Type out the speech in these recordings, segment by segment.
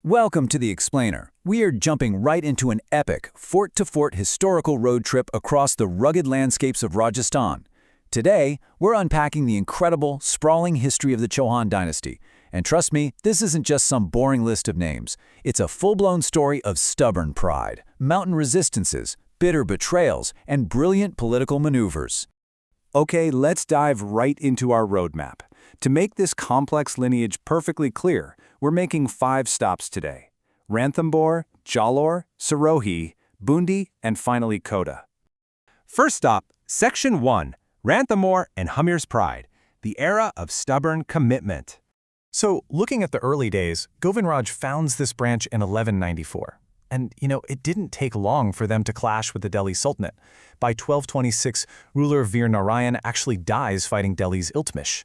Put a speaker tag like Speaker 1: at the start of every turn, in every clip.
Speaker 1: Welcome to The Explainer. We are jumping right into an epic, fort-to-fort historical road trip across the rugged landscapes of Rajasthan. Today, we're unpacking the incredible, sprawling history of the Chohan dynasty. And trust me, this isn't just some boring list of names. It's a full-blown story of stubborn pride, mountain resistances, bitter betrayals, and brilliant political maneuvers.
Speaker 2: Okay, let's dive right into our roadmap. To make this complex lineage perfectly clear, we're making 5 stops today: Ranthambore, Jalore, Sirohi, Bundi, and finally Kota.
Speaker 3: First stop, Section 1, Ranthambore and Hamir's Pride, the era of stubborn commitment.
Speaker 4: So, looking at the early days, Govindraj founds this branch in 1194. And, it didn't take long for them to clash with the Delhi Sultanate. By 1226, ruler Veer Narayan actually dies fighting Delhi's Iltutmish.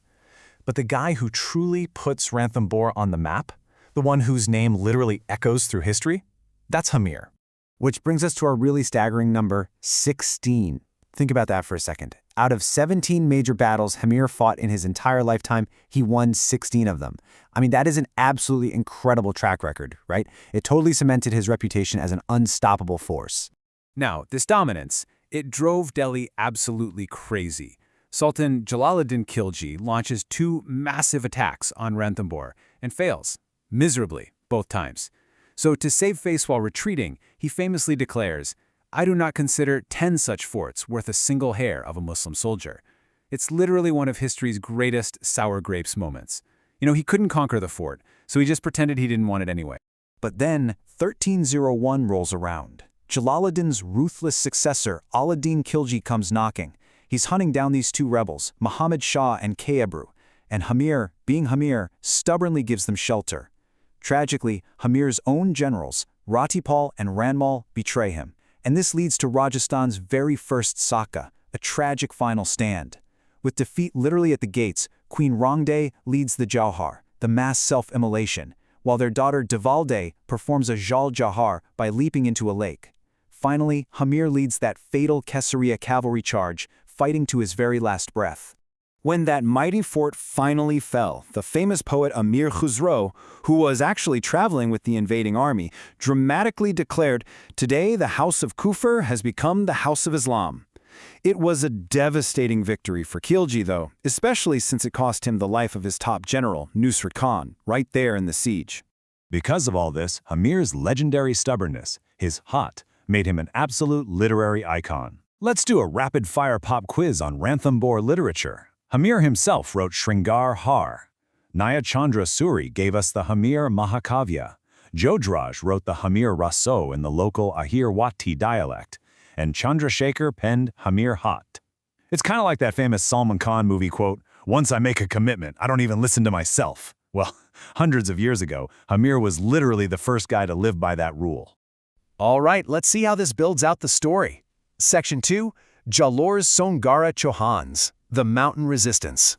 Speaker 4: But the guy who truly puts Ranthambore on the map, the one whose name literally echoes through history, that's Hamir.
Speaker 2: Which brings us to our really staggering number, 16. Think about that for a second. Out of 17 major battles Hamir fought in his entire lifetime, he won 16 of them. I mean, that is an absolutely incredible track record, right? It totally cemented his reputation as an unstoppable force.
Speaker 5: Now, this dominance, it drove Delhi absolutely crazy. Sultan Jalaluddin Khilji launches 2 massive attacks on Ranthambore and fails, miserably, both times. So to save face while retreating, he famously declares, "I do not consider 10 such forts worth a single hair of a Muslim soldier." It's literally one of history's greatest sour grapes moments. He couldn't conquer the fort, so he just pretended he didn't want it anyway.
Speaker 2: But then, 1301 rolls around. Jalaluddin's ruthless successor, Alauddin Khilji, comes knocking. He's hunting down these 2 rebels, Muhammad Shah and Kayabru, and Hamir, being Hamir, stubbornly gives them shelter. Tragically, Hamir's own generals, Ratipal and Ranmal, betray him, and this leads to Rajasthan's very first Saka, a tragic final stand. With defeat literally at the gates, Queen Rangde leads the Jauhar, the mass self-immolation, while their daughter Devalde performs a Jal Jahar by leaping into a lake. Finally, Hamir leads that fatal Kesariya cavalry charge, fighting to his very last breath. When that mighty fort finally fell, the famous poet Amir Khusro, who was actually traveling with the invading army, dramatically declared, "Today the house of Kufr has become the house of Islam." It was a devastating victory for Khilji, though, especially since it cost him the life of his top general, Nusrat Khan, right there in the siege.
Speaker 6: Because of all this, Hamir's legendary stubbornness, his hot, made him an absolute literary icon. Let's do a rapid-fire pop quiz on Ranthambore literature. Hamir himself wrote Shringar Har. Naya Chandra Suri gave us the Hamir Mahakavya. Jodraj wrote the Hamir Raso in the local Ahirwati dialect. And Chandrasekhar penned Hamir Hat. It's kind of like that famous Salman Khan movie quote, "Once I make a commitment, I don't even listen to myself." Well, hundreds of years ago, Hamir was literally the first guy to live by that rule.
Speaker 4: All right, let's see how this builds out the story. Section 2, Jalore's Songara Chauhans, the mountain resistance.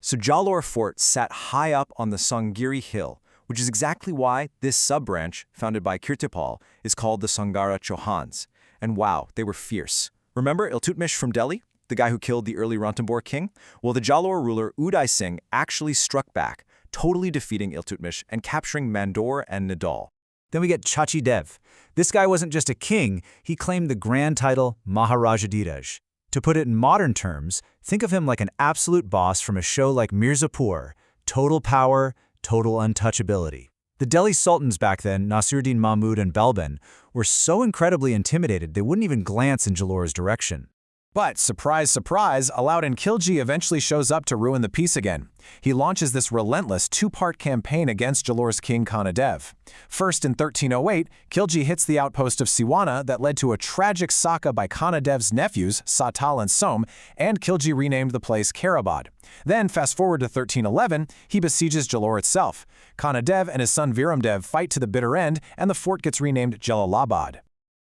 Speaker 2: So Jalore Fort sat high up on the Sangiri Hill, which is exactly why this sub-branch, founded by Kirtipal, is called the Songara Chauhans. And wow, they were fierce. Remember Iltutmish from Delhi, the guy who killed the early Ranthambore king? Well, the Jalore ruler Uday Singh actually struck back, totally defeating Iltutmish and capturing Mandore and Nadal. Then we get Chachi Dev. This guy wasn't just a king, he claimed the grand title Maharajadiraj. To put it in modern terms, think of him like an absolute boss from a show like Mirzapur, total power, total untouchability. The Delhi sultans back then, Nasiruddin Mahmud and Balban, were so incredibly intimidated they wouldn't even glance in Jalore's direction.
Speaker 4: But, surprise, surprise, Alauddin Khilji eventually shows up to ruin the peace again. He launches this relentless 2-part campaign against Jalore's king Kanadev. First, in 1308, Khilji hits the outpost of Siwana that led to a tragic Saka by Kanadev's nephews, Satal and Som, and Khilji renamed the place Karabad. Then, fast forward to 1311, he besieges Jalore itself. Kanadev and his son Viramdev fight to the bitter end, and the fort gets renamed Jalalabad.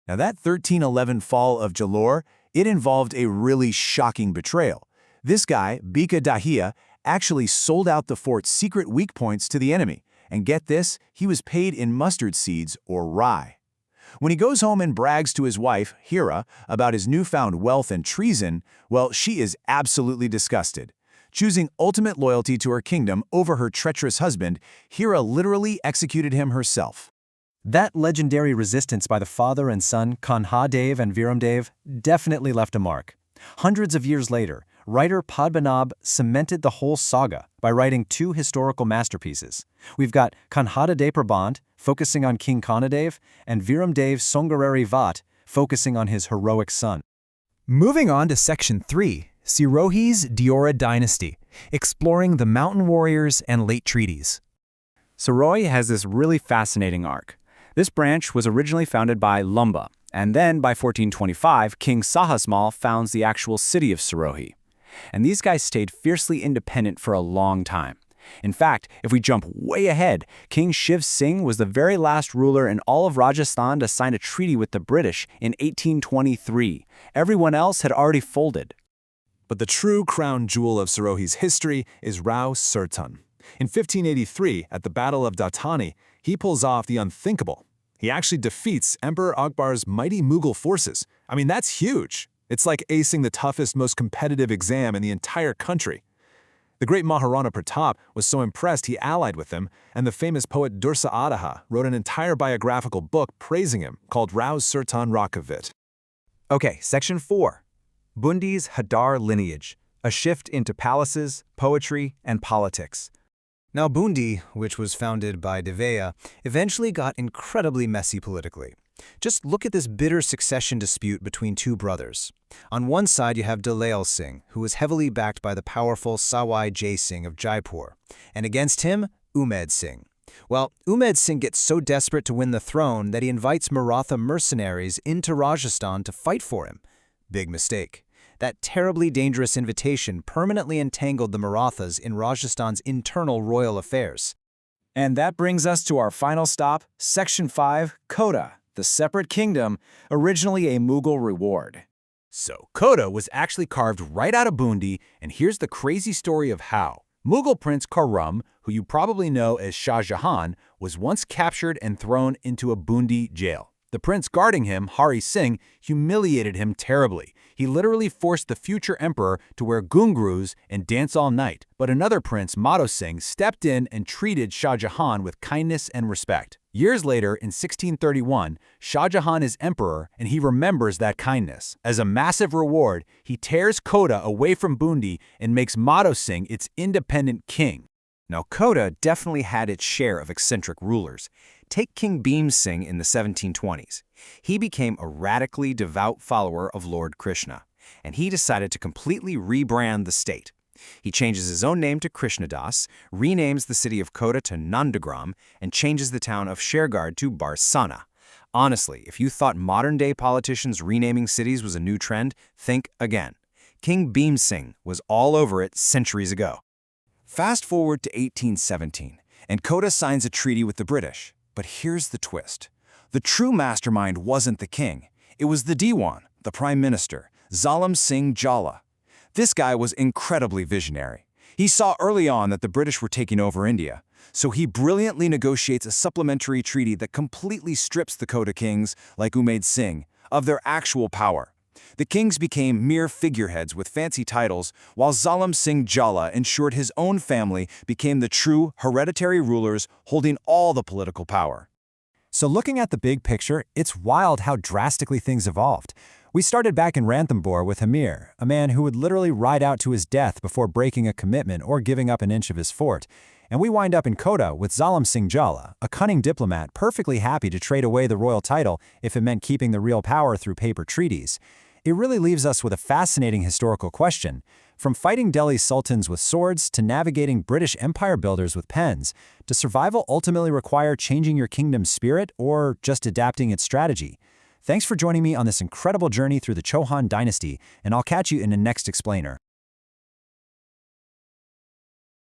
Speaker 2: Now that 1311 fall of Jalore, it involved a really shocking betrayal. This guy, Bika Dahiya, actually sold out the fort's secret weak points to the enemy. And get this, he was paid in mustard seeds or rye. When he goes home and brags to his wife, Hira, about his newfound wealth and treason, well, she is absolutely disgusted.
Speaker 4: Choosing ultimate loyalty to her kingdom over her treacherous husband, Hira literally executed him herself.
Speaker 2: That legendary resistance by the father and son, Kanhadev and Viramdev, definitely left a mark. Hundreds of years later, writer Padmanabh cemented the whole saga by writing two historical masterpieces. We've got Kanhada Prabandh, focusing on King Kanadev, and Viramdev Songarari Vat, focusing on his heroic son.
Speaker 1: Moving on to Section 3, Sirohi's Deora Dynasty, exploring the mountain warriors and late treaties.
Speaker 5: Sirohi has this really fascinating arc. This branch was originally founded by Lumba, and then by 1425, King Sahasmal founds the actual city of Sirohi. And these guys stayed fiercely independent for a long time. In fact, if we jump way ahead, King Shiv Singh was the very last ruler in all of Rajasthan to sign a treaty with the British in 1823. Everyone else had already folded.
Speaker 4: But the true crown jewel of Sirohi's history is Rao Surtan. In 1583, at the Battle of Datani, he pulls off the unthinkable. He actually defeats Emperor Akbar's mighty Mughal forces. I mean, that's huge. It's like acing the toughest, most competitive exam in the entire country. The great Maharana Pratap was so impressed he allied with him, and the famous poet Dursa Adaha wrote an entire biographical book praising him called Rao Surtan Rakavit.
Speaker 2: Okay, Section 4. Bundi's Hadar lineage, a shift into palaces, poetry, and politics. Now Bundi, which was founded by Deveya, eventually got incredibly messy politically. Just look at this bitter succession dispute between two brothers. On one side you have Dalail Singh, who was heavily backed by the powerful Sawai Jai Singh of Jaipur, and against him, Umed Singh. Well, Umed Singh gets so desperate to win the throne that he invites Maratha mercenaries into Rajasthan to fight for him. Big mistake. That terribly dangerous invitation permanently entangled the Marathas in Rajasthan's internal royal affairs.
Speaker 1: And that brings us to our final stop, Section 5, Kota, the separate kingdom, originally a Mughal reward.
Speaker 5: So Kota was actually carved right out of Bundi, and here's the crazy story of how. Mughal Prince Khurram, who you probably know as Shah Jahan, was once captured and thrown into a Bundi jail. The prince guarding him, Hari Singh, humiliated him terribly. He literally forced the future emperor to wear gungrus and dance all night. But another prince, Madho Singh, stepped in and treated Shah Jahan with kindness and respect. Years later, in 1631, Shah Jahan is emperor, and he remembers that kindness. As a massive reward, he tears Kota away from Bundi and makes Madho Singh its independent king.
Speaker 2: Now, Kota definitely had its share of eccentric rulers. Take King Bhim Singh in the 1720s. He became a radically devout follower of Lord Krishna, and he decided to completely rebrand the state. He changes his own name to Krishnadas, renames the city of Kota to Nandagram, and changes the town of Shergarh to Barsana. Honestly, if you thought modern-day politicians renaming cities was a new trend, think again. King Bhim Singh was all over it centuries ago. Fast forward to 1817, and Kota signs a treaty with the British. But here's the twist. The true mastermind wasn't the king. It was the Diwan, the prime minister, Zalim Singh Jala. This guy was incredibly visionary. He saw early on that the British were taking over India, so he brilliantly negotiates a supplementary treaty that completely strips the Kota kings, like Umed Singh, of their actual power. The kings became mere figureheads with fancy titles, while Zalim Singh Jala ensured his own family became the true hereditary rulers holding all the political power.
Speaker 1: So looking at the big picture, it's wild how drastically things evolved. We started back in Ranthambore with Hamir, a man who would literally ride out to his death before breaking a commitment or giving up an inch of his fort. And we wind up in Kota with Zalim Singh Jala, a cunning diplomat perfectly happy to trade away the royal title if it meant keeping the real power through paper treaties. It really leaves us with a fascinating historical question. From fighting Delhi sultans with swords to navigating British empire builders with pens, does survival ultimately require changing your kingdom's spirit or just adapting its strategy? Thanks for joining me on this incredible journey through the Chohan dynasty, and I'll catch you in the next explainer.